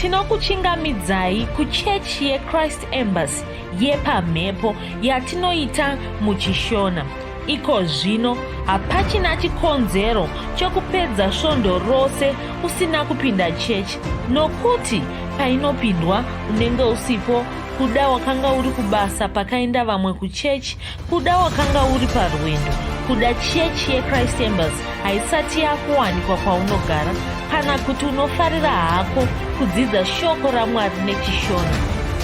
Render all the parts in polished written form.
tinokuchingamidzai kuchechi yeChrist Embassy yepamhepo yatinoita muchishona. Iko zvino hapachina chikonzero chokupedza svondo rose usina kupinda chechi, nokuti painopindwa unenge usipo, kuda wakanga uri kubasa pakaenda vamwe kuchechi, kuda wakanga uri parwendo, kuda chechi yeChrist Embassy haisati yakuwanikwa kwaunogara, kana kuti unofarira hako kudzidza shoko raMwari nechishona.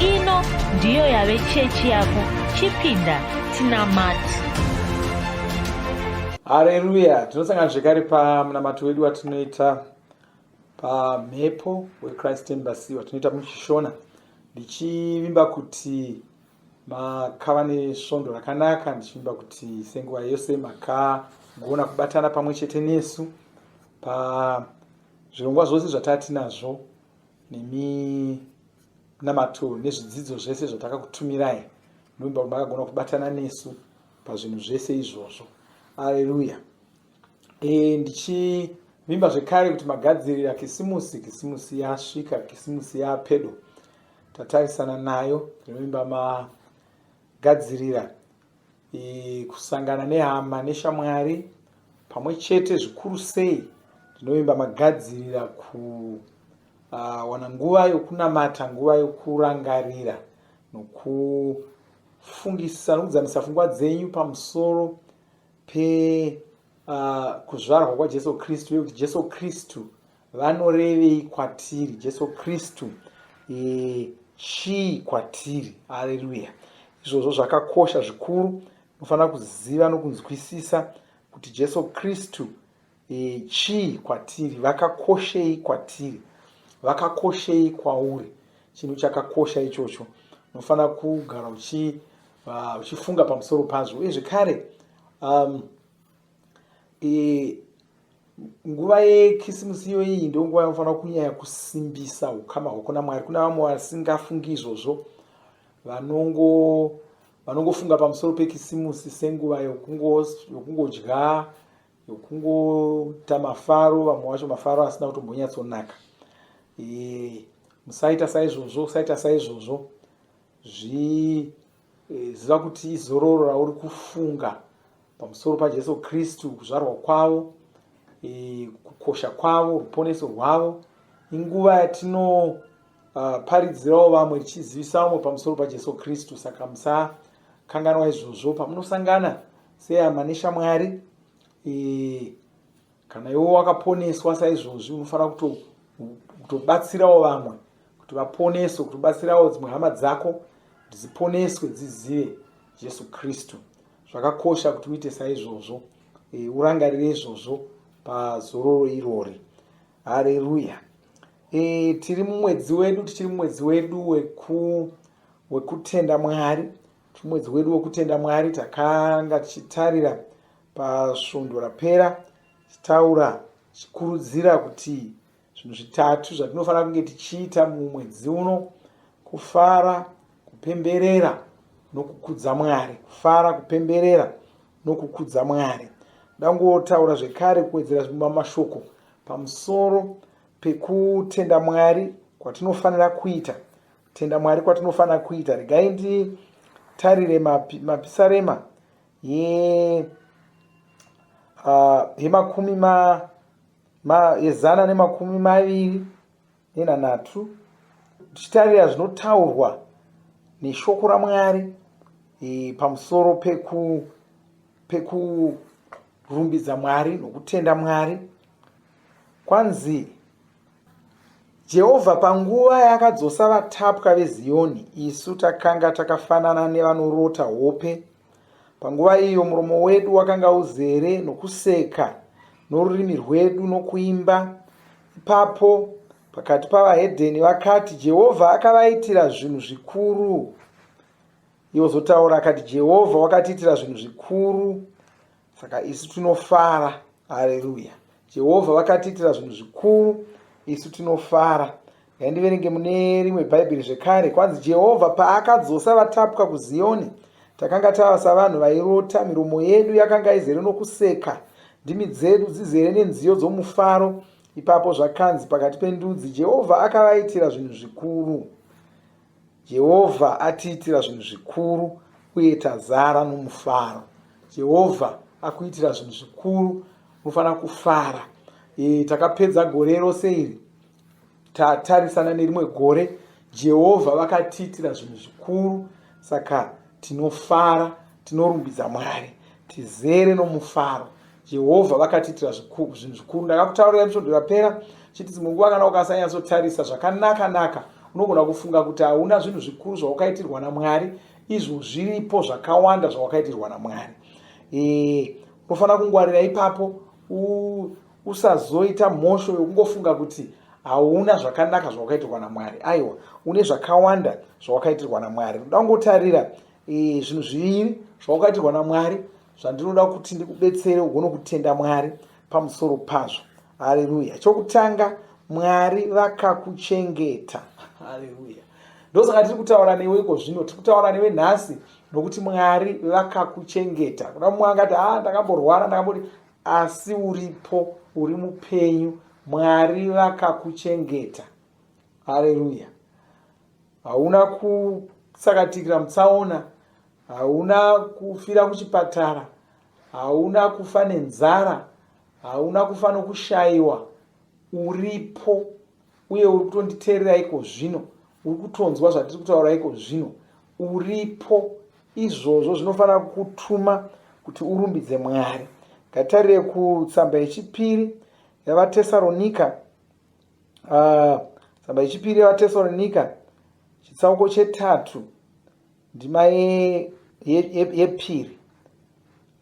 Ino ndiyo yave chechi yako. Chipinda tinamati. Haleluya. Tinosangana zvekare pamunamato wedu watinoita pamhepo weChrist Embassy watinoita muchishona, ndichivimba kuti makava nesvondo rakanaka, ndichivimba kuti senguva yose makagona kubatana pamwe chete nesu pazvirongwa zvose zvatatinazvo neminamato nezvidzidzo zvese zvatakakutumirai. Ndovimba kuti makagona kubatana nesu pazvinhu zvese izvozvo. Haleluya. Ndichivimba zvekare kuti magadzirira kisimusi yasvika, kisimusi yapedo tatarisana nayo. Tinovimba magadzirira kusangana nehama neshamwari pamwe chete. Zvikuru sei tinovimba magadzirira kuwana nguva yokunamata, nguva yokurangarira nokufungisa nokudzamisa pfungwa dzenyu pamusoro kuzvarwa kwaJesu Kristu, uye kuti Jesu Kristu vanorevei kwatiri, Jesu Kristu chii kwatiri. Haleluya. Izvozvo zvakakosha zvikuru. Unofanira kuziva nokunzwisisa kuti Jesu Kristu chii kwatiri, vakakoshei kwatiri, vakakoshei kwauri. Chinhu chakakosha ichocho. Unofanira kugara uchifunga pamusoro pazvo. Uye zvekare nguva yekisimusi iyoyi ndio nguva inofanira kunyanya kusimbisa ukama hwako naMwari. Kuna vamwe vasingafungi izvozvo, vanongofunga pamusoro pekisimusi senguva yokungodya, yokungota mafaro, vamwe vacho mafaro asina kutombonyatsonaka. Musaita saizvozvo. Ziva kuti izororo rauri kufunga pamusoro paJesu Kristu, kuzvarwa kwavo, kukosha kwavo, ruponeso rwavo, inguva yatinoparidzirawo vamwe, tichizivisa vamwe pamusoro paJesu Kristu. Saka musakanganwa izvozvo pamunosangana sehama neshamwari. Kana iwo wakaponeswa saizvozvi, unofanira kutobatsirawo vamwe kuti vaponeswe, kutobatsirawo dzimwe hama dzako dziponeswe, dzizive Jesu Kristu. Zvakakosha kuti uite saizvozvo, urangarire izvozvo pazororo irori. Haleluya. Tichiri mumwedzi wedu wekutenda Mwari. Mumwedzi wedu wekutenda Mwari takanga tichitarira pasvondo rapera, tichitaura tichikurudzira kuti zvinhu zvitatu zvatinofanira kunge tichiita mumwedzi uno: kufara, kupemberera nokukudza Mwari. Kufara, kupemberera nokukudza Mwari. Ndangotaura zvekare kuwedzera mashoko pamusoro pekutenda Mwari kwatinofanira kuita. Kutenda Mwari kwatinofanira kuita. Regai nditarire mapisarema yezana nemakumi maviri nenhanhatu. Tichitarira zvinotaurwa neshoko raMwari pamusoro pekurumbidza Mwari nokutenda Mwari. Kwanzi Jehovha panguva yakadzosa vatapwa veZioni, isu takanga takafanana nevanorota hope. Panguva iyo muromo wedu wakanga uzere nokuseka, norurimi rwedu nokuimba. Ipapo pakati pavahedheni vakati, Jehovha akavaitira zvinhu zvikuru. Iwo zotaura akati, Jehovha wakatiitira zvinhu zvikuru, saka isu tinofara. Haleluya. Jehovha vakatiitira zvinhu zvikuru, isu tinofara. Ngaindiverenge mune rimwe Bhaibheri zvekare. Kwanzi Jehovha paakadzosa vatapwa kuZioni, takanga tava savanhu vairota, miromo yedu yakanga izere nokuseka, ndimi dzedu dzizere nenziyo dzomufaro. Ipapo zvakanzi pakati pendudzi, Jehovha akavaitira zvinhu zvikuru. Jehovha atiitira zvinhu zvikuru uye tazara nomufaro. Jehovha akuitira zvinhu zvikuru, unofanira kufara. Takapedza gore rose iri tatarisana nerimwe gore. Jehovha vakatiitira zvinhu zvikuru, saka tinofara, tinorumbidza Mwari, tizere nomufaro. Jehovha vakatiitira zvinhu zvikuru. Ndakakutaurira episode yapera chiti dzimwe nguva kana ukasanyatsotarisa zvakanaka unogona kufunga kuti hauna zvinhu zvikuru zvawakaitirwa naMwari. Izvo zviripo zvakawanda zvawakaitirwa naMwari. Unofanira kungwarira ipapo, usazoita mhosho yokungofunga kuti hauna zvakanaka zvawakaitirwa naMwari. Aiwa, une zvakawanda zvawakaitirwa naMwari. Ndoda kungotarira zvinhu zviviri zvawakaitirwa naMwari zvandinoda kuti ndikudetsere ugone kutenda Mwari pamusoro pazvo. Haleluya. Chokutanga, Mwari vakakuchengeta. Haleluya. Ndosaka tiri kutaura newe iko zvino, tiri kutaura newe nhasi nokuti Mwari vakakuchengeta. Kuna mumwe angati ndakamborwara ndakamboti, asi uripo, uri mupenyu. Mwari vakakuchengeta. Haleluya. Hauna kusakatikira mutsaona, hauna kufira kuchipatara, hauna kufa nenzara, hauna kufa nokushayiwa. Uripo uye uri kutonditeerera iko zvino, uri kutonzwa zvatiri kutaura iko zvino. Uripo. Izvozvo zvinofanira kutuma kuti urumbidze Mwari. Ngatarire kutsamba yechipiri yavaTesaronika, tsamba yechipiri yavaTesaronika chitsauko 3 ndima yepiri.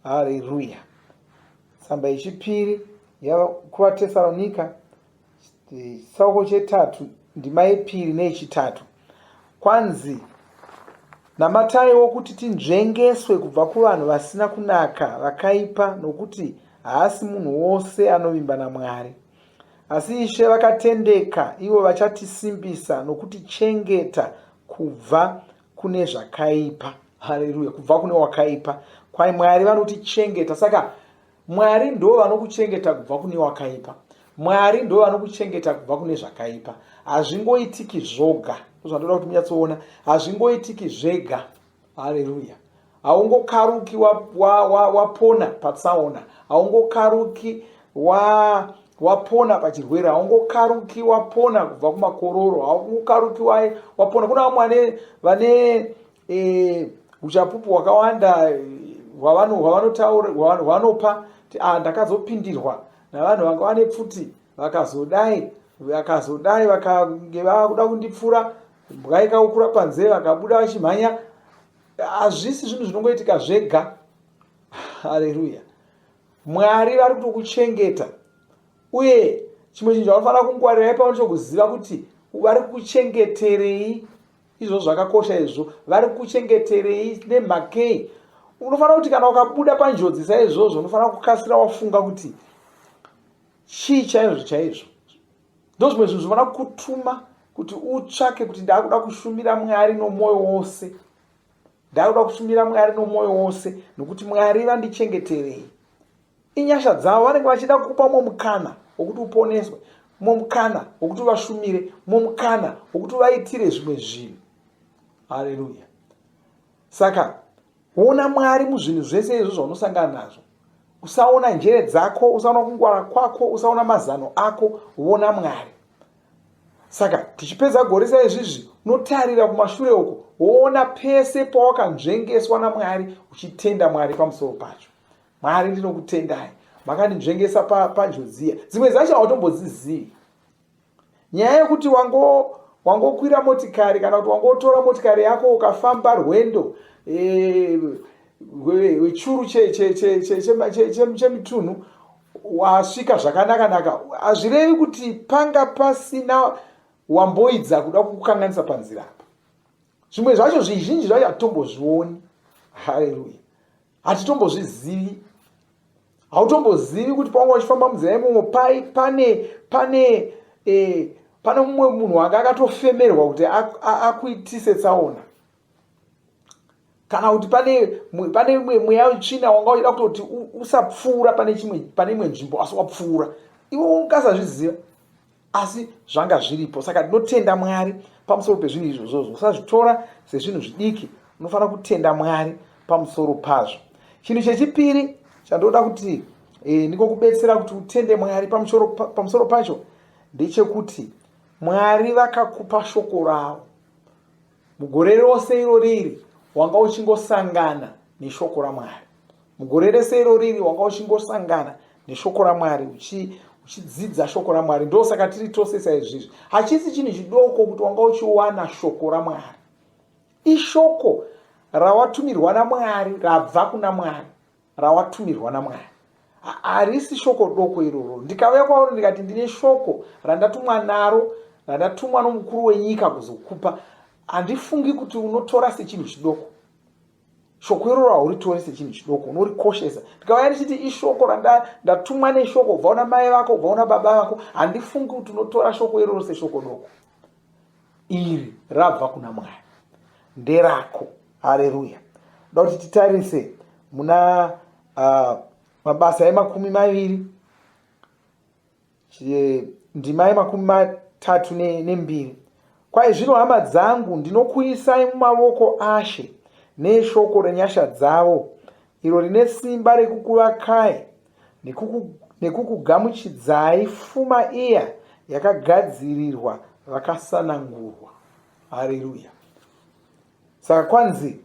Haleluya. Tsamba yechipiri kuvaTesaronika chitsauko 3 ndima yepiri neyechitatu. Kwanzi, namataiwo kuti tinzvengeswe kubva kuvanhu vasina kunaka, vakaipa, nokuti haasi munhu wose anovimba naMwari. Asi Ishe vakatendeka, ivo vachatisimbisa nokutichengeta kubva kune zvakaipa. Haleluya. Kubva kune wakaipa. Kwai Mwari vanotichengeta. Saka Mwari ndo vanokuchengeta kubva kune wakaipa. Mwari ndo vanokuchengeta kubva kune zvakaipa. Hazvingoitiki zvoga. Zvandoda kuti munyatsoona, hazvingoitiki zvega. Haleluya. Haungokaruki wapona patsaona, haungokaruki wapona pachirwere, haungokaruki wapona kubva kumakororo, haungokaruki wapona. Kuna vamwe vane uchapupu hwakawanda hwavanopa ndakazopindirwa navanhu vanga vane pfuti, vakazodai vakange vakuda kundipfura, mbwa ikaukura panze, vakabuda vachimhanya. Hazvisi zvinhu zvinongoitika zvega. Haleluya. Mwari vari kutokuchengeta. Uye chimwe chinhu chaunofanira kungwarira ipapo chokuziva kuti vari kukuchengeterei. Izvo zvakakosha izvo. Vari kukuchengeterei nemhakei. Unofanira kuti kana ukabuda panjodzi saizvozvo, unofanira kukasira wafunga kuti chii chaizvo. Ndozvimwe zvinhu zvinofanira kutuma kuti utsvake kuti ndakuda kushumira Mwari nomwoyo wose. Ndakuda kushumira Mwari nomwoyo wose, nokuti Mwari vandichengeterei. Inyasha dzavo vanenge vachida kukupa mukana wokuti uponeswe, mukana wokuti vashumire, mukana wokuti vaitire zvimwe zvinhu. Haleluya. Saka ona Mwari muzvinhu zvese izvo zvaunosangana nazvo. Usaona njere dzako, usaona kungwara kwako, usaona mazano ako, uona Mwari. Saka tichipedza gore saizvizvi, unotarira kumashure uko, woona pese pawakanzvengeswa naMwari, uchitenda Mwari pamusoro pacho. Mwari, ndinokutendai, makandinzvengesa panjodziya. Dzimwe dzacho hautombodzizivi. Nyaya yekuti wangokwira motikari kana kuti wangotora motikari yako ukafamba rwendo wechuru chemitunhu, wasvika zvakanaka, hazvirevi kuti panga pasina wamboidza kuda kukukanganisa panzira apa. Zvimwe zvacho zvizhinji zvacho hatombozvioni. Haleluya. Hatitombozvizivi. Hautombozivi kuti pawanga uchifamba munzira imomo pane mumwe munhu wanga akatofemerwa kuti akuitise tsaona. Kana kuti pane mweya wetsvina wanga uchida kutoti usapfuura pane imwe nzvimbo, asi wapfuura. iwe ungasazviziva, asi zvanga zviripo. Saka tinotenda Mwari pamusoro pezvinhu izvozvo. Usazvitora sezvinhu zvidiki, unofanira kutenda Mwari pamusoro pazvo. Chinhu chechipiri chandoda kuti ndikokubetsera kuti utende Mwari pamusoro pacho ndechekuti Mwari vakakupa shoko ravo. Mugore rose iro riri wanga uchingosangana neshoko raMwari. Mugore rose iro riri wanga uchingosangana neshoko raMwari, uchidzidza shoko raMwari. Ndosaka tiri tose saizvizvi. Hachisi chinhu chidoko kuti wanga uchiwana shoko raMwari. Ishoko rawatumirwa naMwari, rabva kuna Mwari, rawatumirwa naMwari. Harisi shoko doko iroro. Ndikauya kwauri ndikati ndine shoko randatumwa naro, randatumwa nomukuru wenyika kuzokupa, handifungi kuti unotora sechinhu chidoko. Shoko iroro hauritori sechinhu chidoko, unorikoshesa. Ndikauya ndichiti ishoko randatumwa neshoko, ubva una mai vako, ubva una baba vako, handifungi kuti unotora shoko iroro seshoko doko. Iri rabva kuna Mwari, nderako. Haleluya. Ndoda kuti titarise muna mabasa e20, ndima ye32. Kwai zvino hama dzangu, ndinokuisai mumavoko ashe neshoko renyasha dzavo, iro rine simba rekukuvakai nekukugamuchidzai pfuma iya yakagadzirirwa vakasanangurwa. Haleluya. Saka kwanzi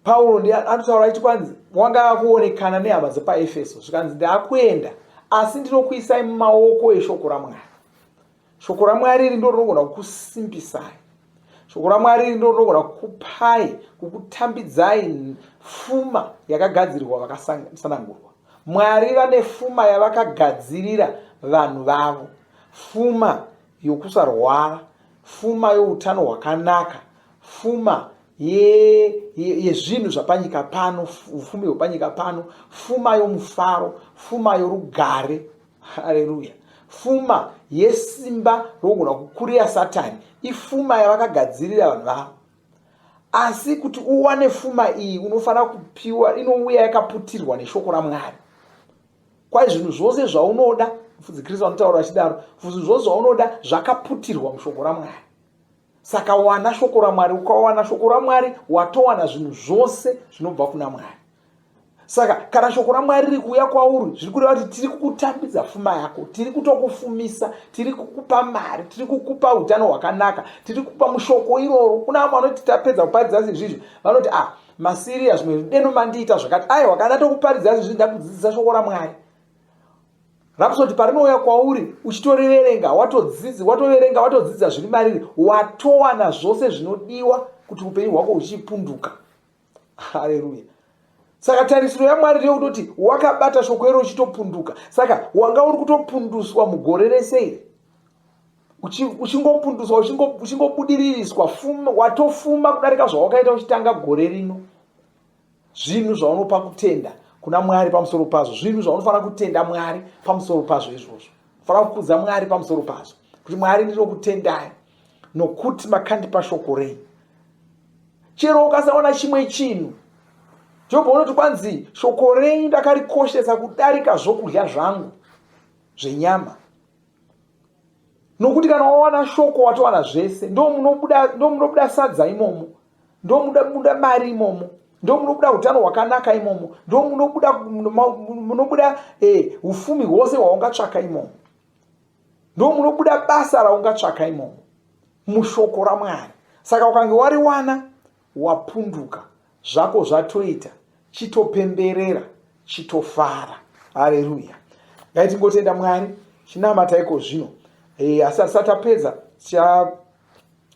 Pauro anotaura achiti kwanzi wanga kuonekana nehama dzepaEfeso, zvikanzi ndaakuenda, asi ndinokuisai mumaoko eshoko raMwari. Shoko raMwari iri ndiro rinogona kukusimbisai. Shoko raMwari iri ndiro rinogona kukupai, kukutambidzai pfuma yakagadzirirwa vakasanangurwa. Mwari vane pfuma yavakagadzirira vanhu vavo, pfuma yokusarwara, pfuma youtano hwakanaka, pfuma yezvinhu zvapanyika pano, pfuma yopanyika pano, pfuma yomufaro, pfuma yorugare. Haleluya. Pfuma yesimba rogona kukurira Satani, ipfuma yavakagadzirira vanhu vavo. Asi kuti uwane pfuma iyi unofanira kupiwa, inouya yakaputirwa neshoko raMwari. Kwai zvinhu zvose zvaunoda, mufudzi Kristu anotaura achidaro, zvinhu zvose zvaunoda zvakaputirwa mushoko raMwari. Saka wana shoko raMwari, ukawana shoko raMwari watowana zvinhu zvose zvinobva kuna Mwari. Saka kana shoko raMwari riri kuuya kwauri, zviri kureva kuti tiri kukutambidza pfuma yako, tiri kutokufumisa, tiri kukupa mari, tiri kukupa utano hwakanaka, tiri kukupa mushoko iroro. Kuna vamwe vanoti tapedza kuparidza izvizvi, vanoti masiriya zvimwe deno mandiita zvakati, aiwa kana tokuparidza izvizvi ndakudzidzisa shoko raMwari. Rapsoti parinouya kwauri uchitoriverenga, watoverenga, watodzidza zviri mariri, watowana zvose zvinodiwa kuti upenyu hwako huchipunduka. Haleluya. Saka tarisiro yaMwari ndeyekutoti wakabata shoko iro uchitopunduka. Saka wanga uri kutopunduswa mugore rese iri, uchingopunduswa, uchingobudiririswa, watofuma kudarika zvawakaita uchitanga gore rino. Zvinhu zvaunopa kutenda kuna Mwari pamusoro pazvo, zvinhu zvaunofanira kutenda Mwari pamusoro pazvo izvozvo. Unofanira kukudza Mwari pamusoro pazvo, kuti Mwari ndinokutendai nokuti makandipa shoko rei. Chero ukasaona chimwe chinhu, Jobho unoti kwanzi shoko rei ndakarikoshesa kudarika zvokudya zvangu zvenyama. Nokuti kana wawana shoko watowana zvese, ndo munobuda sadza imomo, ndo munobuda mari imomo, ndo munobuda utano hwakanaka imomo, ndo munobuda ufumi hwose hwaungatsvaka imomo, ndo munobuda basa raungatsvaka imomo, mushoko raMwari. Saka ukange wariwana wapunduka, zvako zvatoita, chitopemberera, chitofara. Haleluya. Ngaitingotenda Mwari, chinamata iko zvino. Asi tapedza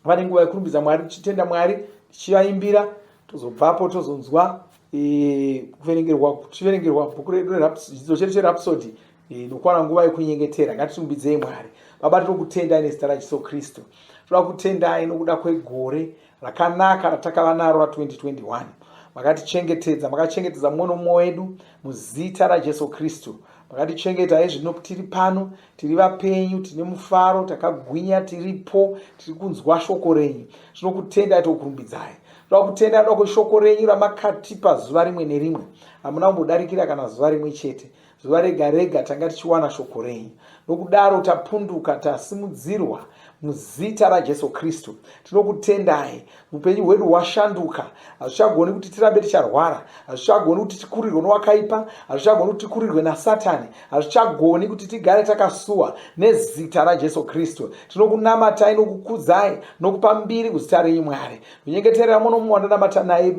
vane nguva yekurumbidza Mwari, tichitenda Mwari, tichivaimbira, tozobvapo tozonzwa tiverengerwa bhuku redu chidzidzo chedu cherapsodi nokuwana nguva yekunyengetera. Ngatitumbidzei Mwari. Baba, tinokutendai nezita raJesu Kristu. Toda kutendai nokuda kwegore rakanaka ratakava naro ra2021. Makatichengetedza, makachengetedza mumwe nomumwe wedu muzita raJesu Kristu. Makatichengetai zvino tiri pano, tiri vapenyu, tine mufaro, takagwinya, tiripo, tiri kunzwa shoko renyu. Tinokutendai, tokurumbidzai. Toda kutenda shoko renyu ramakatipa zuva rimwe nerimwe. Hamuna kumbodarikira kana zuva rimwe chete. zuva rega rega tanga tichiwana shoko renyu. Nokudaro tapunduka tasimudzirwa muzita raJesu Kristu. Tinokutendai, upenyu hwedu hwashanduka. Hazvichagoni kuti tirambe ticharwara, hazvichagoni kuti tikurirwe nowakaipa, hazvichagoni kuti tikurirwe naSatani, hazvichagoni kuti tigare takasuwa nezita raJesu Kristu. Tinokunamatai nokukudzai nokupa mbiri kuzita renyu Mwari. Kunyengeterera muno wandinamata naye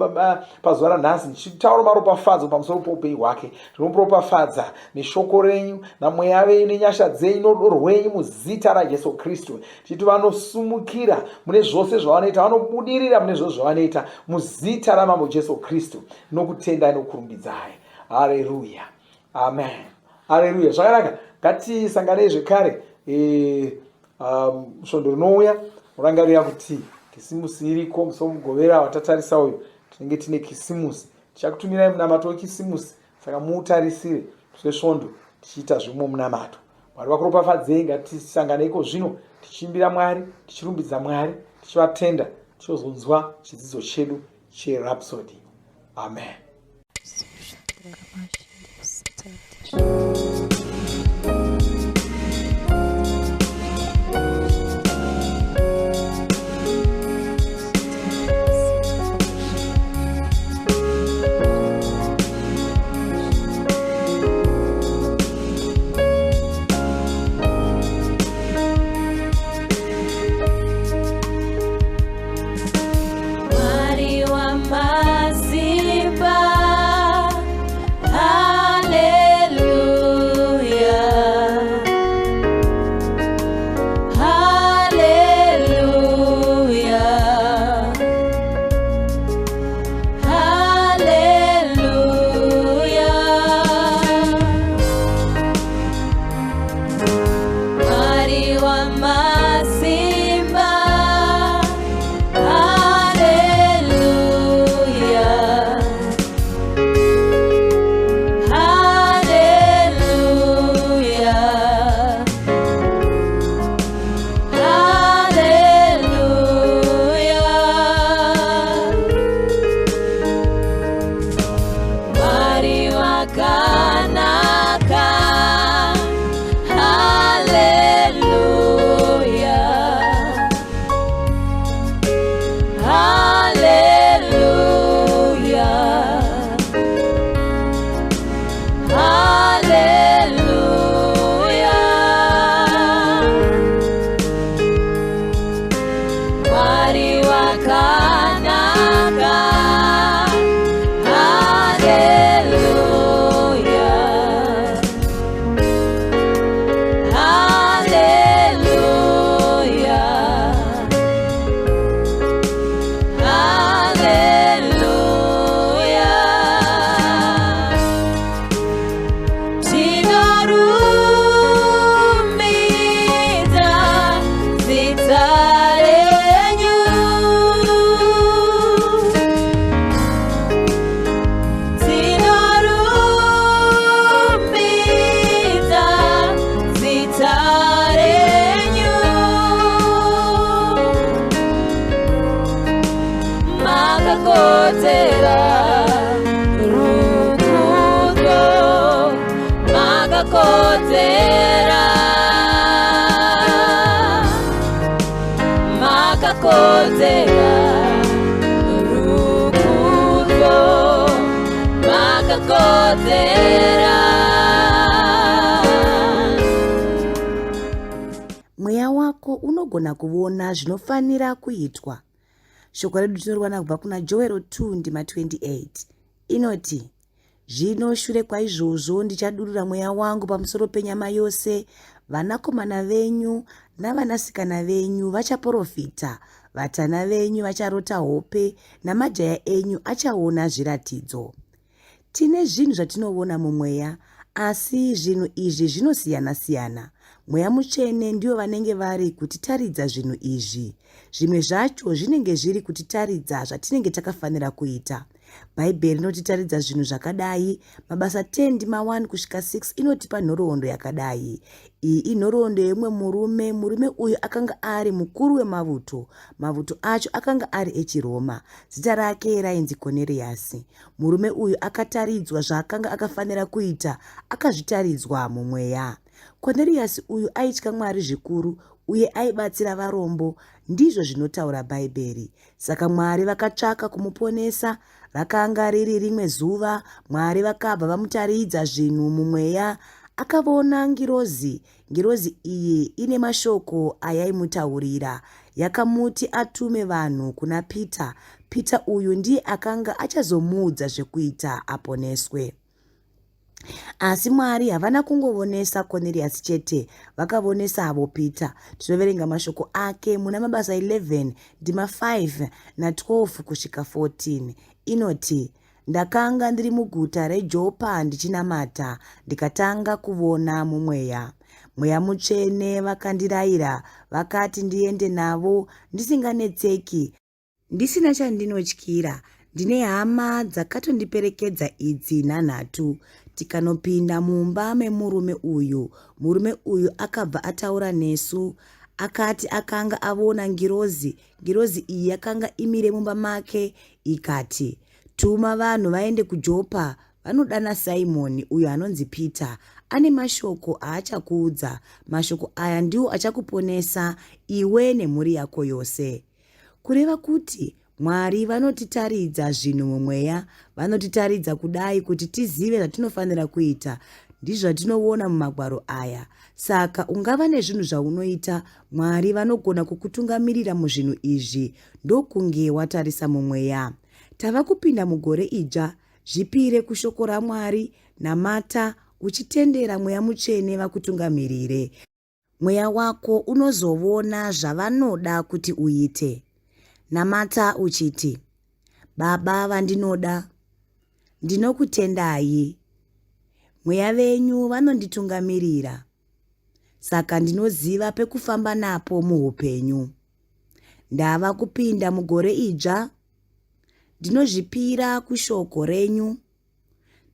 pazuva ranhasi ndichitaura maropafadzo pamusoro poupenyu hwake. Tinomuropafadza neshoko renyu namweya wenyu nenyasha dzenyu norudo rwenyu muzita raJesu Kristu. Tichiti vanosumukira mune zvose zvavanoita, vanobudirira mune zvose zvavanoita muzita ramambo Jesu Kristu. Nokutendai nokurumbidzai. Haleluya, amen, haleluya. Zvakanaka, ngatisanganei zvekare svondo rinouya. Murangarira kuti kisimusi iriko musi womugovera watatarisa uyu. Tinenge tine kisimusi, tichakutumirai munamato wekisimusi, saka muutarisire svesvondo tichiita zvimwe munamato. Mwari vakuropafadzei. Ngatisanganeiko zvino tichiimbira Mwari, tichirumbidza Mwari, tichivatenda, tichizonzwa chidzidzo chedu cherhapsody. Amen. Mweya wako unogona kuona zvinofanira kuitwa. Shoko redu tinoriwana kubva kuna Joel 2:28. Inoti, zvino shure kwaizvozvo ndichadurura mweya wangu pamusoro penyama yose. Vanakomana venyu navanasikana venyu vachaprofita, vatana venyu vacharota hope, namajaya enyu achaona zviratidzo. Tine zvinhu zvatinoona mumweya, asi zvinhu izvi zvinosiyana-siyana. Mweya mutsvene ndiwo vanenge vari kutitaridza zvinhu izvi. Zvimwe zvacho zvinenge zviri kutitaridza zvatinenge takafanira kuita. bhaibheri rinotitaridza zvinhu zvakadai. Mabasa 10 ndima 1 kusvika 6 inotipa nhoroondo yakadai. Iyi inhoroondo yemwe murume uyu akanga ari mukuru wemavuto. Mavuto acho akanga ari echiRoma. Zita rake rainzi Koniriyasi. Murume uyu akataridzwa zvaakanga akafanira kuita, akazvitaridzwa mumweya. Koniriyasi uyu aitya Mwari zvikuru uye aibatsira varombo, ndizvo zvinotaura bhaibheri. Saka Mwari vakatsvaka kumuponesa. Rakanga riri rimwe zuva, Mwari vakabva vamutaridza zvinhu mumweya. Akavona ngirozi. Ngirozi iyi ine mashoko ayaimutaurira. Yakamuti atume vanhu kuna Pita. Pita uyu ndiye akanga achazomuudza zvekuita aponeswe. Asi Mwari havana kungovonesa Koniriyasi chete, vakavonesavo Pita. Tinoverenga mashoko ake muna Mabasa 11 ndima 5 na 12 kusvika 14. Inoti, ndakanga ndiri muguta reJopa ndichinamata, ndikatanga kuvona mumweya. Mweya mutsvene vakandirayira, vakati ndiende navo ndisinganetseki, ndisina chandinotyira. Ndine hama dzakatondiperekedza idzi nhanhatu. Tikanopinda mumba memurume uyu. Murume uyu akabva ataura nesu. Akati akanga avona ngirozi. Ngirozi iyi yakanga imire mumba make ikati, tuma vanhu vaende kuJopa, vanodana Simoni uyo anonzi Pita. Ane mashoko aachakuudza. Mashoko aya ndiwo achakuponesa iwe nemhuri yako yose. Kureva kuti Mwari vanotitaridza zvinhu mumweya, vanotitaridza kudai kuti tizive zvatinofanira kuita. Ndizvo zvatinoona mumagwaro aya. Saka ungava nezvinhu zvaunoita, Mwari vanogona kukutungamirira muzvinhu izvi, ndokunge watarisa mumweya. Tava kupinda mugore idzva, zvipire kushoko raMwari, namata uchitendera Mweya Mutsvene vakutungamirire. Mweya wako unozovona zvavanoda kuti uite. Namata uchiti, Baba vandinoda, ndinokutendai. Mweya venyu vanonditungamirira. Saka ndinoziva pekufamba napo muupenyu. Ndava kupinda mugore idzva, ndinozvipira kushoko renyu.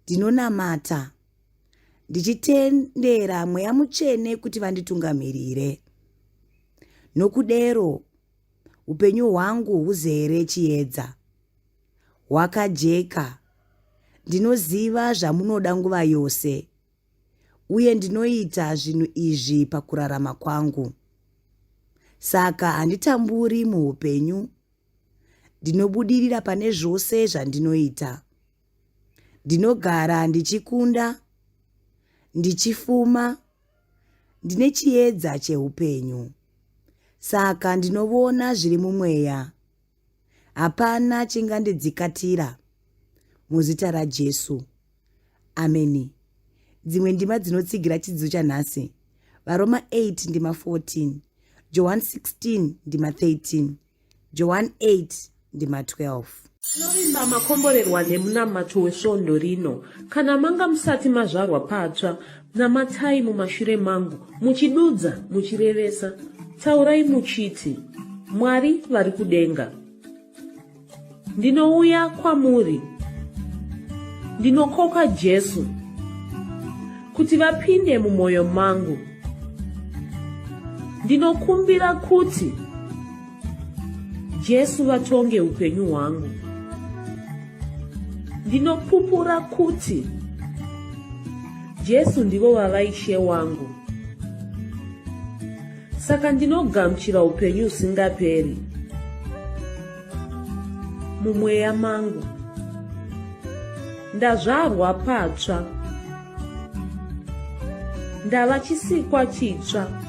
Ndinonamata, ndichitendera Mweya Mutsvene kuti vanditungamirire. Nokudero, upenyu hwangu huzere chiedza. Hwakajeka. Ndinoziva zvamunoda nguva yose. Uye ndinoita zvinhu izvi pakurarama kwangu. Saka handitamburi muupenyu. Ndinobudirira pane zvose zvandinoita. Ndinogara ndichikunda, ndichifuma, ndine chiedza cheupenyu. Saka ndinovona zviri mumweya. Hapana chingandidzikatira. Muzita raJesu. Ameni. Dzimwe ndima dzinotsigira chidzidzo chanhasi. Varoma 8 ndima 14. John 16 ndima 13. John 8 ndima 12. Tinovimba makomborerwa nemunamato wesvondo rino. Kana manga musati mazvarwa patsva, namatai mumashure mangu, muchidudza, muchirevesa. Taurai muchiti, Mwari vari kudenga, ndinouya kwamuri. Ndinokoka Jesu kuti vapinde mumwoyo mangu. Ndinokumbira kuti Jesu vatonge upenyu hwangu. Ndinopupura kuti Jesu ndivo vavaishe wangu. Saka ndinogamuchira upenyu usingaperi mumweya mangu. Ndazvarwa patsva, ndava chisikwa chitsva.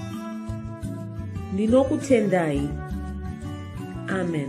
Ndinokutendai. Amen.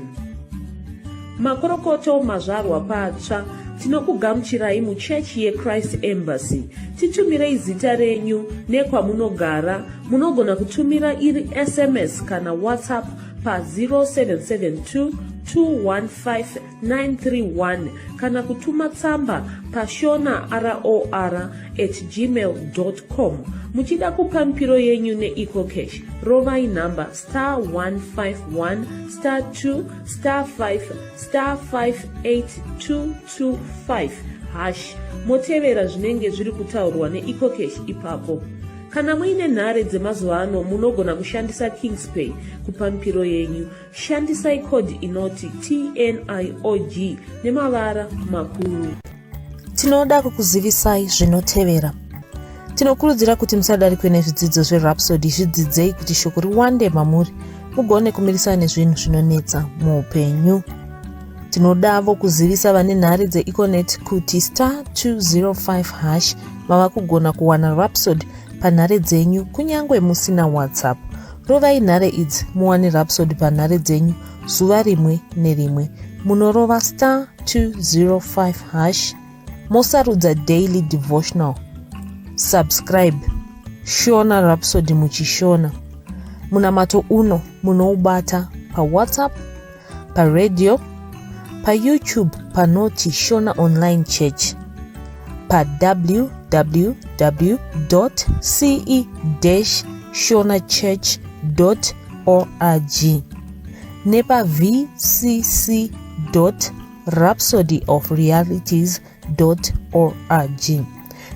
Makorokoto mazvarwa patsva, tinokugamuchirai muchechi yeChrist Embassy. Titumirei zita renyu nekwamunogara. Munogona kutumira iri SMS kana WhatsApp pa 0772 215931 kana kutuma tsamba pashona ror@gmail.com. Muchida kupa mpiro yenyu neEcocash, rovai nhamba *151*2*5*58222 motevera zvinenge zviri kutaurwa neEcocash ipapo. Kana muine nhare dzemazuva ano munogona kushandisa KingsPay kupa mpiro yenyu. Shandisai kodhi inoti TNIOG nemavara makuru. Tinoda kukuzivisai zvinotevera. Tinokurudzira kuti musadarikwe nezvidzidzo zveRhapsody. Zvidzidzei kuti shoko riwande mamuri mugone kumirisana nezvinhu zvinonetsa muupenyu. Tinodavo kuzivisa vane nhare dzeEconet kuti *205# mava kugona kuwana Rhapsody panhare dzenyu kunyangwe musina WhatsApp. Rovai nhare idzi muwane Rhapsody panhare dzenyu zuva rimwe nerimwe. Munorova *205# mosarudza daily devotional. Subscribe Shona Rhapsody muchishona. Munamato uno munoubata pa WhatsApp, pa radio, pa YouTube panoti Shona Online Church, pa www.ce-shonachurch.org nepa vcc.rhapsodyofrealities.org.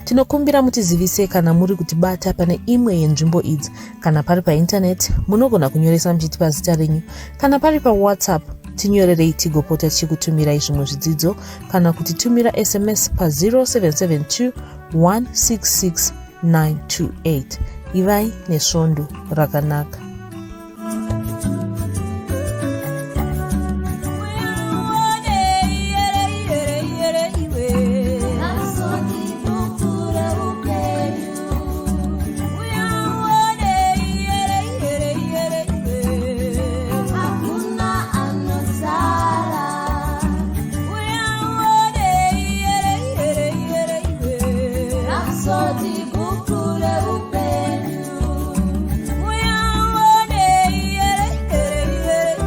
Tinokumbira mutizivise kana muri kutibata pane imwe yenzvimbo idzi. Kana pari paintaneti munogona kunyoresa muchitipa zita renyu. Kana pari pa WhatsApp tinyorerei tigopota tichikutumirai zvimwe zvidzidzo kana kutitumira SMS pa 0772 166 928. Ivai nesvondo rakanaka.